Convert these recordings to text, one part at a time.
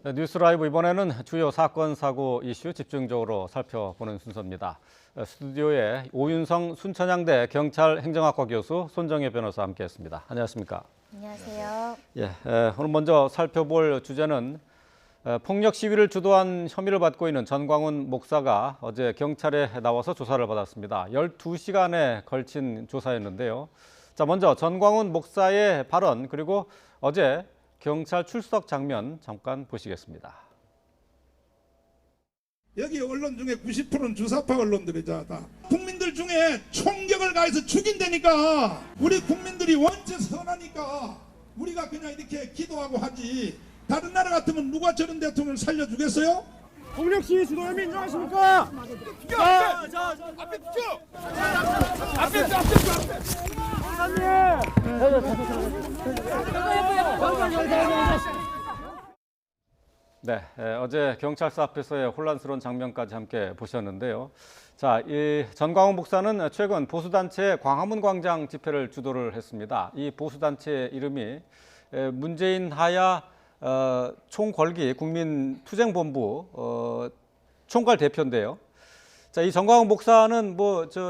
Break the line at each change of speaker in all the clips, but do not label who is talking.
네, 뉴스 라이브 이번에는 주요 사건, 사고 이슈 집중적으로 살펴보는 순서입니다. 스튜디오에 오윤성 순천향대 경찰행정학과 교수 손정혜 변호사 함께했습니다. 안녕하십니까?
안녕하세요.
예, 오늘 먼저 살펴볼 주제는 폭력 시위를 주도한 혐의를 받고 있는 전광훈 목사가 어제 경찰에 나와서 조사를 받았습니다. 12시간에 걸친 조사였는데요. 자, 먼저 전광훈 목사의 발언 그리고 어제 경찰 출석 장면 잠깐 보시겠습니다.
여기 언론 중에 90%는 주사파 언론들이자 다 국민들 중에 총격을 가해서 죽인다니까. 우리 국민들이 원체 선하니까 우리가 그냥 이렇게 기도하고 하지. 다른 나라 같으면 누가 저런 대통령을 살려주겠어요?
폭력 시위 주도 혐의 인정하십니까? 앞에 비켜! 앞에
네, 어제 경찰서 앞에서의 혼란스러운 장면까지 함께 보셨는데요. 자, 이 전광훈 목사는 최근 보수단체 광화문 광장 집회를 주도를 했습니다. 이 보수단체 이름이 문재인 하야 총궐기 국민투쟁본부 총괄 대표인데요. 자, 이 전광훈 목사는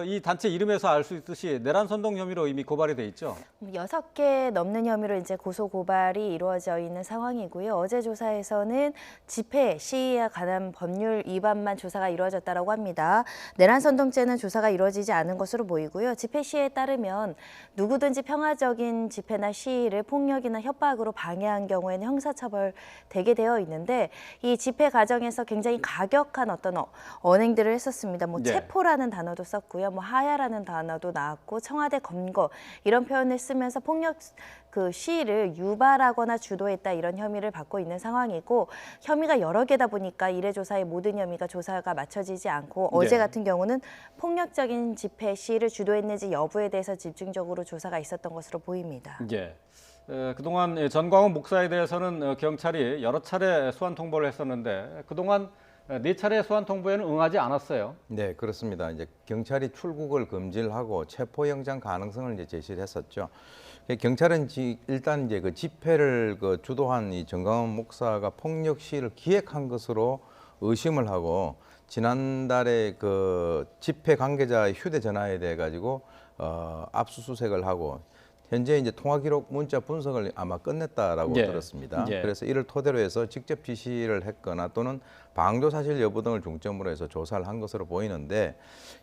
이 단체 이름에서 알 수 있듯이 내란 선동 혐의로 이미 고발이 돼 있죠.
6개 넘는 혐의로 이제 고소 고발이 이루어져 있는 상황이고요. 어제 조사에서는 집회 시위에 관한 법률 위반만 조사가 이루어졌다고 합니다. 내란 선동죄는 조사가 이루어지지 않은 것으로 보이고요. 집회 시위에 따르면 누구든지 평화적인 집회나 시위를 폭력이나 협박으로 방해한 경우에는 형사처벌 되게 되어 있는데 이 집회 과정에서 굉장히 가격한 어떤 언행들을 했었습니다.
네.
체포라는 단어도 썼고요. 하야라는 단어도 나왔고 청와대 검거 이런 표현을 쓰면서 폭력 시위를 유발하거나 주도했다 이런 혐의를 받고 있는 상황이고 혐의가 여러 개다 보니까 이례 조사의 모든 혐의가 조사가 맞춰지지 않고 어제 같은 경우는 폭력적인 집회 시위를 주도했는지 여부에 대해서 집중적으로 조사가 있었던 것으로 보입니다.
예. 그동안 전광훈 목사에 대해서는 경찰이 여러 차례 소환 통보를 했었는데 그동안 4차례 소환 통보에는 응하지 않았어요.
네, 그렇습니다. 이제 경찰이 출국을 금지를 하고 체포영장 가능성을 이제 제시를 했었죠. 경찰은 일단 이제 그 집회를 주도한 이 전광훈 목사가 폭력 시위를 기획한 것으로 의심을 하고 지난달에 그 집회 관계자의 휴대전화에 대해 가지고 압수수색을 하고 현재 이제 통화 기록 문자 분석을 아마 끝냈다라고 들었습니다. 그래서 이를 토대로 해서 직접 지시를 했거나 또는 방조 사실 여부 등을 중점으로 해서 조사를 한 것으로 보이는데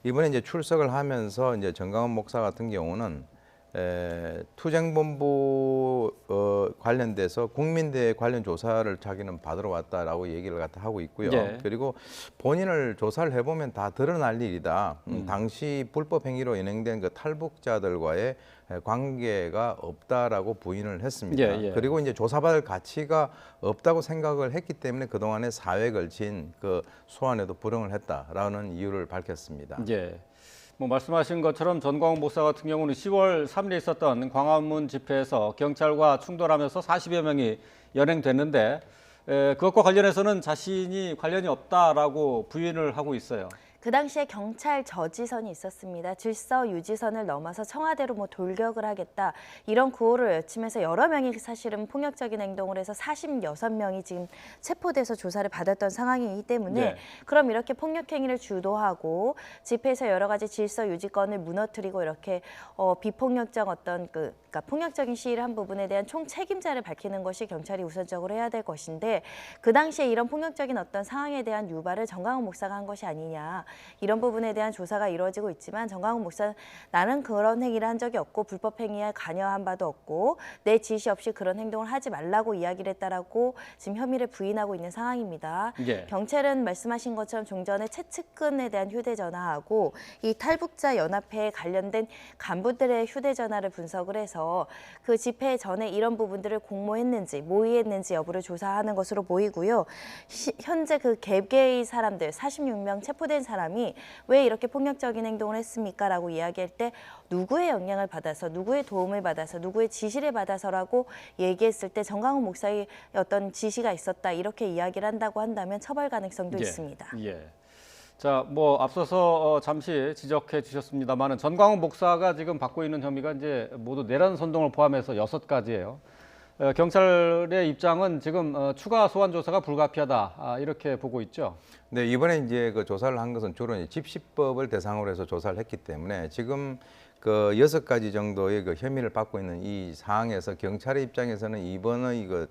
이번에 이제 출석을 하면서 이제 전광훈 목사 같은 경우는 투쟁본부 관련돼서 국민대회 관련 조사를 자기는 받으러 왔다라고 얘기를 하고 있고요. 그리고 본인을 조사를 해보면 다 드러날 일이다. 당시 불법 행위로 연행된 그 탈북자들과의 관계가 없다라고 부인을 했습니다. 그리고 이제 조사받을 가치가 없다고 생각을 했기 때문에 그동안에 4회에 걸친 그 소환에도 불응을 했다라는 이유를 밝혔습니다.
말씀하신 것처럼 전광훈 목사 같은 경우는 10월 3일에 있었던 광화문 집회에서 경찰과 충돌하면서 40여 명이 연행됐는데 그것과 관련해서는 자신이 관련이 없다라고 부인을 하고 있어요.
그 당시에 경찰 저지선이 있었습니다. 질서 유지선을 넘어서 청와대로 돌격을 하겠다 이런 구호를 외치면서 여러 명이 사실은 폭력적인 행동을 해서 46명이 지금 체포돼서 조사를 받았던 상황이기 때문에 그럼 이렇게 폭력 행위를 주도하고 집회에서 여러 가지 질서 유지권을 무너뜨리고 이렇게 비폭력적 그러니까 폭력적인 시위를 한 부분에 대한 총 책임자를 밝히는 것이 경찰이 우선적으로 해야 될 것인데 그 당시에 이런 폭력적인 어떤 상황에 대한 유발을 전광훈 목사가 한 것이 아니냐. 이런 부분에 대한 조사가 이루어지고 있지만 전광훈 목사는 나는 그런 행위를 한 적이 없고 불법 행위에 관여한 바도 없고 내 지시 없이 그런 행동을 하지 말라고 이야기를 했다라고 지금 혐의를 부인하고 있는 상황입니다. 경찰은 말씀하신 것처럼 종전에 최측근에 대한 휴대전화하고 이 탈북자 연합회에 관련된 간부들의 휴대전화를 분석을 해서 그 집회 전에 이런 부분들을 공모했는지 모의했는지 여부를 조사하는 것으로 보이고요. 현재 그 개개의 사람들 46명 체포된 사람이 왜 이렇게 폭력적인 행동을 했습니까? 라고 이야기할 때 누구의 영향을 받아서 누구의 도움을 받아서 누구의 지시를 받아서라고 얘기했을 때 전광훈 목사의 어떤 지시가 있었다 이렇게 이야기를 한다고 한다면 처벌 가능성도 있습니다.
자, 앞서서 잠시 지적해 주셨습니다만은 전광훈 목사가 지금 받고 있는 혐의가 이제 모두 내란 선동을 포함해서 6가지예요. 경찰의 입장은 지금 추가 소환 조사가 불가피하다 이렇게 보고 있죠.
네, 이번에 이제 그 조사를 한 것은 주로 이제 집시법을 대상으로 해서 조사를 했기 때문에 지금 그 6가지 정도의 그 혐의를 받고 있는 이 사항에서 경찰의 입장에서는 이번의 그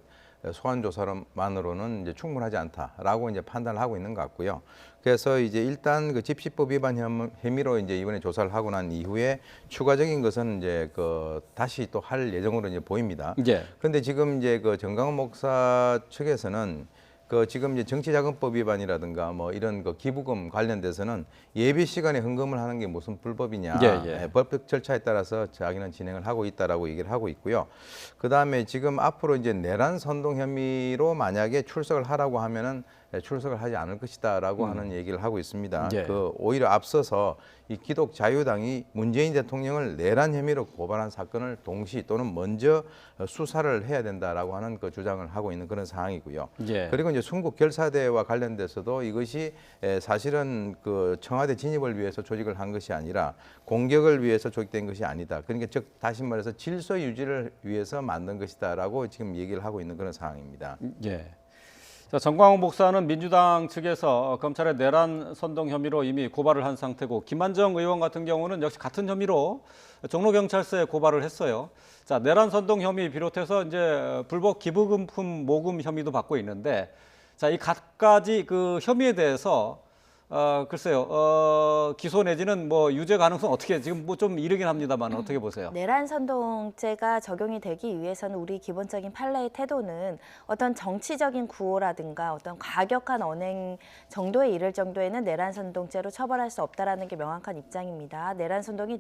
소환 조사만으로는 이제 충분하지 않다라고 이제 판단을 하고 있는 것 같고요. 그래서 이제 일단 그 집시법 위반 혐의로 이제 이번에 조사를 하고 난 이후에 추가적인 것은 이제 그 다시 또 할 예정으로 이제 보입니다.
예.
그런데 지금 이제 그 정강훈 목사 측에서는 그 지금 이제 정치자금법 위반이라든가 뭐 이런 그 기부금 관련돼서는 예비 시간에 헌금을 하는 게 무슨 불법이냐,
예.
법적 절차에 따라서 자기는 진행을 하고 있다라고 얘기를 하고 있고요. 그 다음에 지금 앞으로 이제 내란 선동 혐의로 만약에 출석을 하라고 하면은 출석을 하지 않을 것이다라고 하는 얘기를 하고 있습니다.
예.
그 오히려 앞서서 이 기독 자유당이 문재인 대통령을 내란 혐의로 고발한 사건을 동시 또는 먼저 수사를 해야 된다라고 하는 그 주장을 하고 있는 그런 상황이고요.
예.
그리고 이제 순국 결사대와 관련돼서도 이것이 사실은 그 청와대 진입을 위해서 조직을 한 것이 아니라 공격을 위해서 조직된 것이 아니다. 그러니까 즉 다시 말해서 질서 유지를 위해서 만든 것이다라고 지금 얘기를 하고 있는 그런 상황입니다.
예. 자, 정광훈 목사는 민주당 측에서 검찰의 내란 선동 혐의로 이미 고발을 한 상태고 김한정 의원 같은 경우는 역시 같은 혐의로 종로경찰서에 고발을 했어요. 자, 내란 선동 혐의 비롯해서 이제 불법 기부금 모금 혐의도 받고 있는데, 자, 이 갖가지 그 혐의에 대해서 글쎄요, 기소 내지는 뭐 유죄 가능성 어떻게 지금 뭐 좀 이르긴 합니다만 어떻게 보세요?
내란 선동죄가 적용이 되기 위해서는 우리 기본적인 판례의 태도는 어떤 정치적인 구호라든가 어떤 과격한 언행 정도에 이를 정도에는 내란 선동죄로 처벌할 수 없다라는 게 명확한 입장입니다. 내란 선동이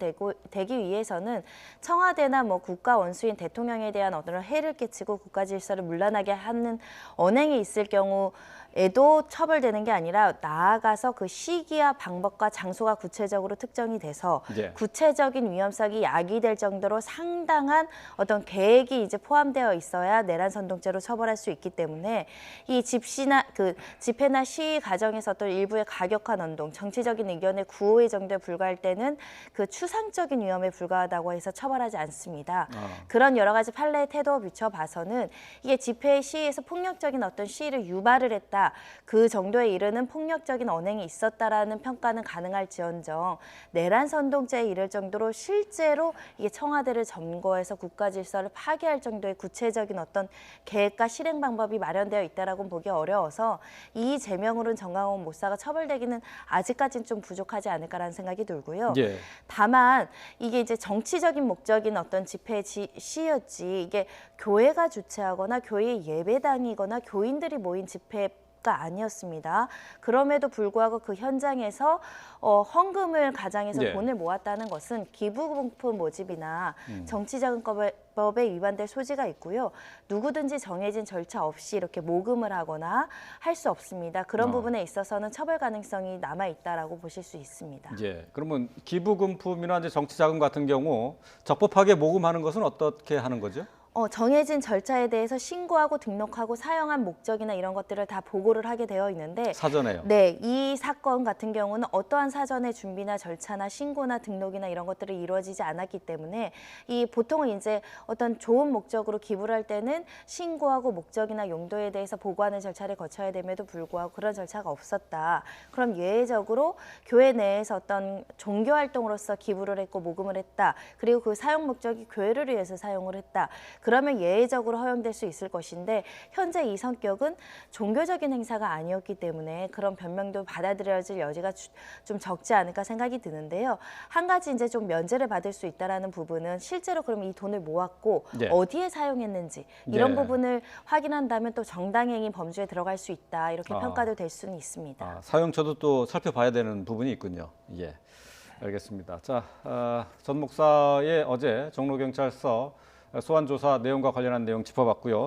되기 위해서는 청와대나 뭐 국가 원수인 대통령에 대한 어떤 해를 끼치고 국가 질서를 문란하게 하는 언행이 있을 경우에도 처벌되는 게 아니라 나아가서 그 시기와 방법과 장소가 구체적으로 특정이 돼서
예.
구체적인 위험성이 야기될 정도로 상당한 어떤 계획이 이제 포함되어 있어야 내란 선동죄로 처벌할 수 있기 때문에 이 집회나 시위 과정에서 어떤 일부의 과격한 언동, 정치적인 의견의 구호의 정도에 불과할 때는 그 추상적인 위험에 불과하다고 해서 처벌하지 않습니다. 그런 여러 가지 판례의 태도에 비춰봐서는 이게 집회 시위에서 폭력적인 어떤 시위를 유발을 했다. 그 정도에 이르는 폭력적인 언행이 있었다라는 평가는 가능할지언정 내란 선동죄에 이를 정도로 실제로 이게 청와대를 점거해서 국가 질서를 파괴할 정도의 구체적인 어떤 계획과 실행 방법이 마련되어 있다라고는 보기 어려워서 이 제명으로는 정광훈 목사가 처벌되기는 아직까지는 좀 부족하지 않을까라는 생각이 들고요.
예. 다만
이게 이제 정치적인 목적인 어떤 집회 시였지 이게 교회가 주최하거나 교회 예배당이거나 교인들이 모인 집회가 아니었습니다. 그럼에도 불구하고 그 현장에서 헌금을 가장해서
예.
돈을 모았다는 것은 기부금품 모집이나 정치자금법에 위반될 소지가 있고요. 누구든지 정해진 절차 없이 이렇게 모금을 하거나 할 수 없습니다. 그런 부분에 있어서는 처벌 가능성이 남아 있다라고 보실 수 있습니다.
예. 그러면 기부금품이나 이제 정치자금 같은 경우 적법하게 모금하는 것은 어떻게 하는 거죠?
정해진 절차에 대해서 신고하고 등록하고 사용한 목적이나 이런 것들을 다 보고를 하게 되어 있는데
사전에요.
네, 이 사건 같은 경우는 어떠한 사전의 준비나 절차나 신고나 등록이나 이런 것들이 이루어지지 않았기 때문에 이 보통은 이제 어떤 좋은 목적으로 기부를 할 때는 신고하고 목적이나 용도에 대해서 보고하는 절차를 거쳐야 됨에도 불구하고 그런 절차가 없었다. 그럼 예외적으로 교회 내에서 어떤 종교 활동으로서 기부를 했고 모금을 했다. 그리고 그 사용 목적이 교회를 위해서 사용을 했다. 그러면 예외적으로 허용될 수 있을 것인데 현재 이 성격은 종교적인 행사가 아니었기 때문에 그런 변명도 받아들여질 여지가 좀 적지 않을까 생각이 드는데요. 한 가지 이제 좀 면제를 받을 수 있다라는 부분은 실제로 그럼 이 돈을 모았고
네.
어디에 사용했는지 이런
네.
부분을 확인한다면 또 정당행위 범주에 들어갈 수 있다 이렇게 평가도 될 수는 있습니다.
사용처도 또 살펴봐야 되는 부분이 있군요. 예, 알겠습니다. 자, 전 목사의 어제 종로경찰서 소환조사 내용과 관련한 내용 짚어봤고요.